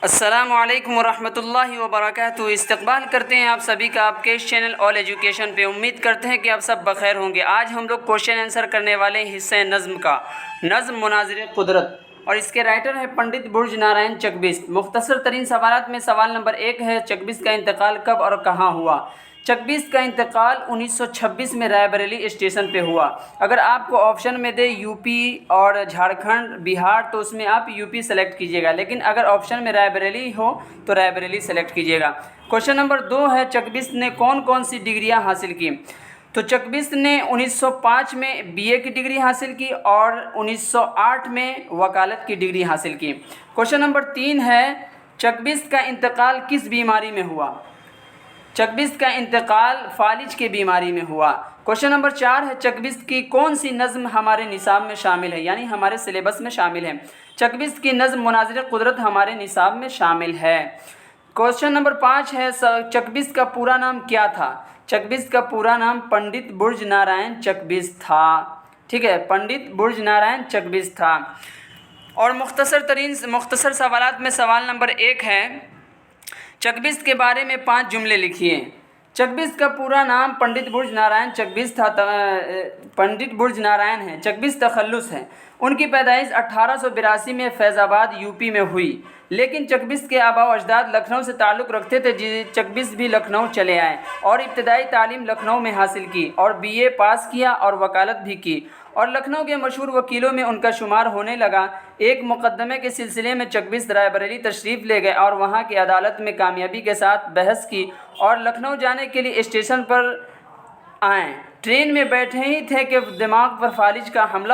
السلام علیکم ورحمۃ اللہ وبرکاتہ۔ استقبال کرتے ہیں آپ سبھی کا آپ کے اس چینل آل ایجوکیشن پہ۔ امید کرتے ہیں کہ آپ سب بخیر ہوں گے۔ آج ہم لوگ کوشچن آنسر کرنے والے ہیں حصہ نظم کا، نظم مناظر قدرت، اور اس کے رائٹر ہے پنڈت برج نارائن چکبیست۔ مختصر ترین سوالات میں سوال نمبر 1 ہے، چکبیست کا انتقال کب اور کہاں ہوا؟ چکبیست کا انتقال 1926 میں رائے بریلی اسٹیشن پہ ہوا۔ اگر آپ کو آپشن میں دے یو پی اور جھارکھنڈ بہار تو اس میں آپ یو پی سلیکٹ کیجیے گا، لیکن اگر آپشن میں رائے بریلی ہو تو رائے بریلی سلیکٹ کیجیے گا۔ کوشچن نمبر 2 ہے، چکبیست نے کون کون سی ڈگریاں حاصل کی؟ تو چکبیست نے 1905 میں بی اے کی ڈگری حاصل کی اور 1908 میں وکالت کی ڈگری حاصل کی۔ کوشچن نمبر 3 ہے، چکبیست کا انتقال کس بیماری میں ہوا؟ چکبیست کا انتقال فالج کی بیماری میں ہوا۔ کوشچن نمبر 4 ہے، چکبیست کی کون سی نظم ہمارے نصاب میں شامل ہے، یعنی ہمارے سلیبس میں شامل ہے؟ چکبیست کی نظم مناظر قدرت ہمارے نصاب میں شامل ہے۔ کوشچن نمبر 5 ہے، چکبیست کا پورا نام کیا تھا؟ چکبیست کا پورا نام پنڈت برج نارائن چکبیست تھا۔ ٹھیک ہے، پنڈت برج نارائن چکبیست تھا۔ اور مختصر سوالات میں سوال نمبر 1 ہے، چکبیست کے بارے میں 5 جملے لکھیے۔ چکبیست کا پورا نام پنڈت برج نارائن چکبیست تھا۔ پنڈت برج نارائن ہے، چکبیست تخلص ہے۔ ان کی پیدائش 1882 میں فیض آباد یو پی میں ہوئی، لیکن چکبیست کے آباء و اجداد لکھنؤ سے تعلق رکھتے تھے، چکبیست بھی لکھنؤ چلے آئے اور ابتدائی تعلیم لکھنؤ میں حاصل کی اور بی اے پاس کیا اور وکالت بھی کی، اور لکھنؤ کے مشہور وکیلوں میں ان کا شمار ہونے لگا۔ ایک مقدمے کے سلسلے میں چکبیست رائے بریلی تشریف لے گئے اور وہاں کی عدالت میں کامیابی کے ساتھ بحث کی اور لکھنؤ جانے کے لیے اسٹیشن پر آئے۔ ٹرین میں بیٹھے ہی تھے کہ دماغ پر فالج کا حملہ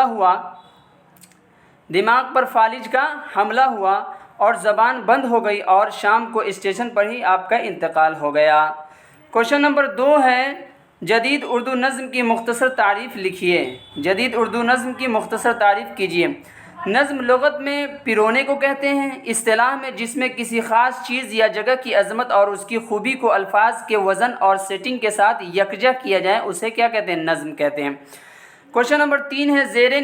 ہوا اور زبان بند ہو گئی اور شام کو اسٹیشن پر ہی آپ کا انتقال ہو گیا۔ کوشچن نمبر 2 ہے، جدید اردو نظم کی مختصر تعریف لکھیے۔ جدید اردو نظم کی مختصر تعریف کیجیے۔ نظم لغت میں پیرونے کو کہتے ہیں، اصطلاح میں جس میں کسی خاص چیز یا جگہ کی عظمت اور اس کی خوبی کو الفاظ کے وزن اور سیٹنگ کے ساتھ یکجا کیا جائے اسے کیا کہتے ہیں؟ نظم کہتے ہیں۔ کوشچن نمبر 3 ہے، زیر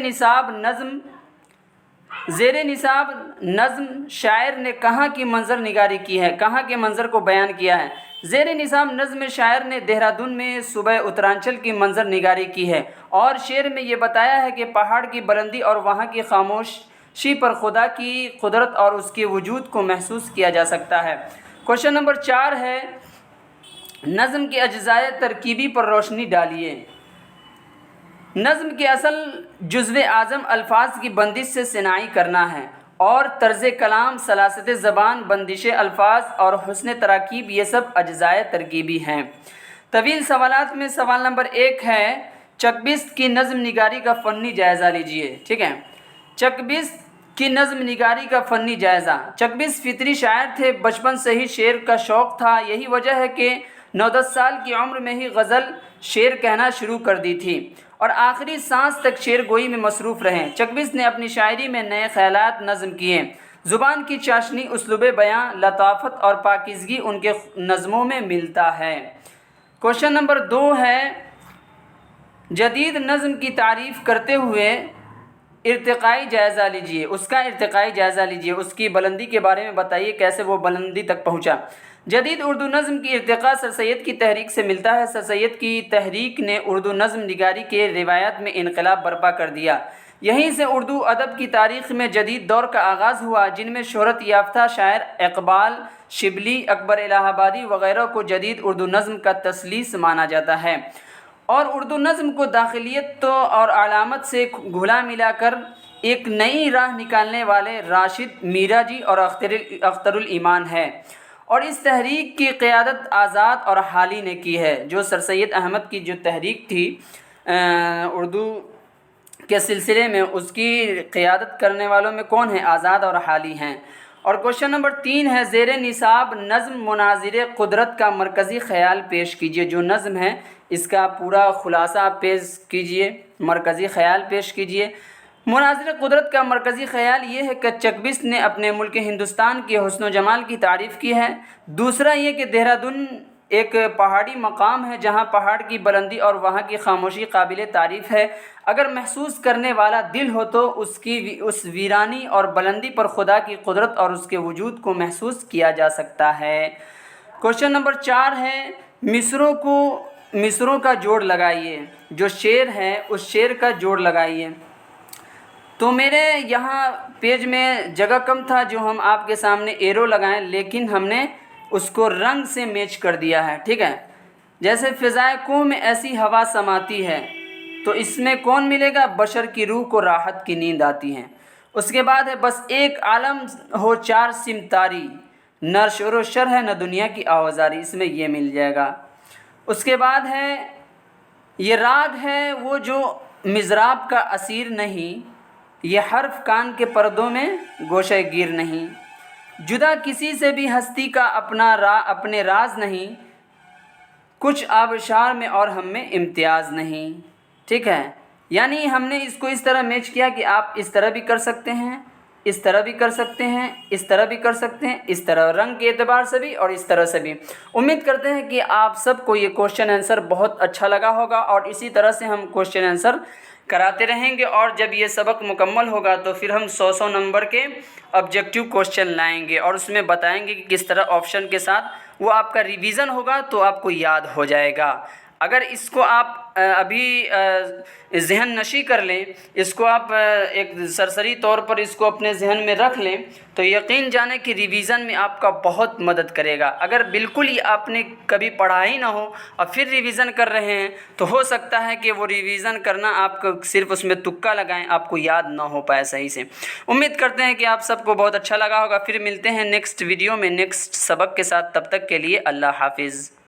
نصاب نظم شاعر نے کہاں کی منظر نگاری کی ہے؟ کہاں کے منظر کو بیان کیا ہے؟ زیر نصاب نظم شاعر نے دہرادون میں صوبہ اترانچل کی منظر نگاری کی ہے اور شعر میں یہ بتایا ہے کہ پہاڑ کی بلندی اور وہاں کی خاموشی پر خدا کی قدرت اور اس کے وجود کو محسوس کیا جا سکتا ہے۔ کوشچن نمبر 4 ہے، نظم کے اجزائے ترکیبی پر روشنی ڈالیے۔ نظم کے اصل جزو اعظم الفاظ کی بندش سے صناعی کرنا ہے اور طرز کلام، سلاست زبان، بندش الفاظ اور حسن تراکیب یہ سب اجزائے ترکیبی ہیں۔ طویل سوالات میں سوال نمبر 1 ہے، چکبیست کی نظم نگاری کا فنی جائزہ لیجیے۔ ٹھیک ہے، چکبیست کی نظم نگاری کا فنی جائزہ۔ چکبیست فطری شاعر تھے، بچپن سے ہی شعر کا شوق تھا، یہی وجہ ہے کہ 9-10 سال کی عمر میں ہی غزل شعر کہنا شروع کر دی تھی اور آخری سانس تک شعر گوئی میں مصروف رہے۔ چکبیست نے اپنی شاعری میں نئے خیالات نظم کیے، زبان کی چاشنی، اسلوب بیاں، لطافت اور پاکیزگی ان کے نظموں میں ملتا ہے۔ کوشچن نمبر 2 ہے، جدید نظم کی تعریف کرتے ہوئے ارتقائی جائزہ لیجیے۔ اس کا ارتقائی جائزہ لیجیے، اس کی بلندی کے بارے میں بتائیے کیسے وہ بلندی تک پہنچا۔ جدید اردو نظم کی ارتقاء سر سید کی تحریک سے ملتا ہے۔ سر سید کی تحریک نے اردو نظم نگاری کے روایات میں انقلاب برپا کر دیا۔ یہیں سے اردو ادب کی تاریخ میں جدید دور کا آغاز ہوا، جن میں شہرت یافتہ شاعر اقبال، شبلی، اکبر الہ آبادی وغیرہ کو جدید اردو نظم کا تثلیث مانا جاتا ہے، اور اردو نظم کو داخلیت اور علامت سے گھلا ملا کر ایک نئی راہ نکالنے والے راشد میرا جی اور اختر الایمان ہے، اور اس تحریک کی قیادت آزاد اور حالی نے کی ہے۔ جو سر سید احمد کی جو تحریک تھی اردو کے سلسلے میں، اس کی قیادت کرنے والوں میں کون ہیں؟ آزاد اور حالی ہیں۔ اور کوشچن نمبر 3 ہے، زیر نصاب نظم مناظر قدرت کا مرکزی خیال پیش کیجیے۔ جو نظم ہے اس کا پورا خلاصہ پیش کیجیے، مرکزی خیال پیش کیجیے۔ مناظر قدرت کا مرکزی خیال یہ ہے کہ چکبیست نے اپنے ملک ہندوستان کے حسن و جمال کی تعریف کی ہے۔ دوسرا یہ کہ دہرادون ایک پہاڑی مقام ہے جہاں پہاڑ کی بلندی اور وہاں کی خاموشی قابل تعریف ہے۔ اگر محسوس کرنے والا دل ہو تو اس ویرانی اور بلندی پر خدا کی قدرت اور اس کے وجود کو محسوس کیا جا سکتا ہے۔ کوشچن نمبر 4 ہے، مصروں کا جوڑ لگائیے۔ جو شعر ہے اس شعر کا جوڑ لگائیے۔ تو میرے یہاں پیج میں جگہ کم تھا جو ہم آپ کے سامنے ایرو لگائیں، لیکن ہم نے اس کو رنگ سے میچ کر دیا ہے، ٹھیک ہے۔ جیسے فضائے کوہ میں ایسی ہوا سماتی ہے، تو اس میں کون ملے گا؟ بشر کی روح کو راحت کی نیند آتی ہے۔ اس کے بعد ہے بس ایک عالم ہو چار سمتاری، نہ شور و شر ہے نہ دنیا کی آوازاری، اس میں یہ مل جائے گا۔ اس کے بعد ہے یہ راگ ہے وہ جو مضراب کا اسیر نہیں، یہ حرف کان کے پردوں میں گوشہ گیر نہیں، جدا کسی سے بھی ہستی کا اپنے راز نہیں، کچھ آبشار میں اور ہم میں امتیاز نہیں، ٹھیک ہے۔ یعنی ہم نے اس کو اس طرح میچ کیا کہ آپ اس طرح بھی کر سکتے ہیں، اس طرح بھی کر سکتے ہیں، اس طرح بھی کر سکتے ہیں، اس طرح رنگ کے اعتبار سے بھی اور اس طرح سے بھی۔ امید کرتے ہیں کہ آپ سب کو یہ کوشچن آنسر بہت اچھا لگا ہوگا، اور اسی طرح سے ہم کوشچن آنسر کراتے رہیں گے، اور جب یہ سبق مکمل ہوگا تو پھر ہم 100 نمبر کے آبجیکٹیو کوشچن لائیں گے اور اس میں بتائیں گے کہ کس طرح آپشن کے ساتھ وہ آپ کا ریویژن ہوگا تو آپ کو یاد ہو جائے گا۔ اگر اس کو آپ ابھی ذہن نشی کر لیں، اس کو آپ ایک سرسری طور پر اس کو اپنے ذہن میں رکھ لیں تو یقین جانیں کہ ریویژن میں آپ کا بہت مدد کرے گا۔ اگر بالکل ہی آپ نے کبھی پڑھا ہی نہ ہو اور پھر ریویژن کر رہے ہیں تو ہو سکتا ہے کہ وہ ریویژن کرنا آپ کو صرف اس میں تکا لگائیں، آپ کو یاد نہ ہو پائے صحیح سے۔ امید کرتے ہیں کہ آپ سب کو بہت اچھا لگا ہوگا۔ پھر ملتے ہیں نیکسٹ ویڈیو میں نیکسٹ سبق کے ساتھ، تب تک کے لیے اللہ حافظ۔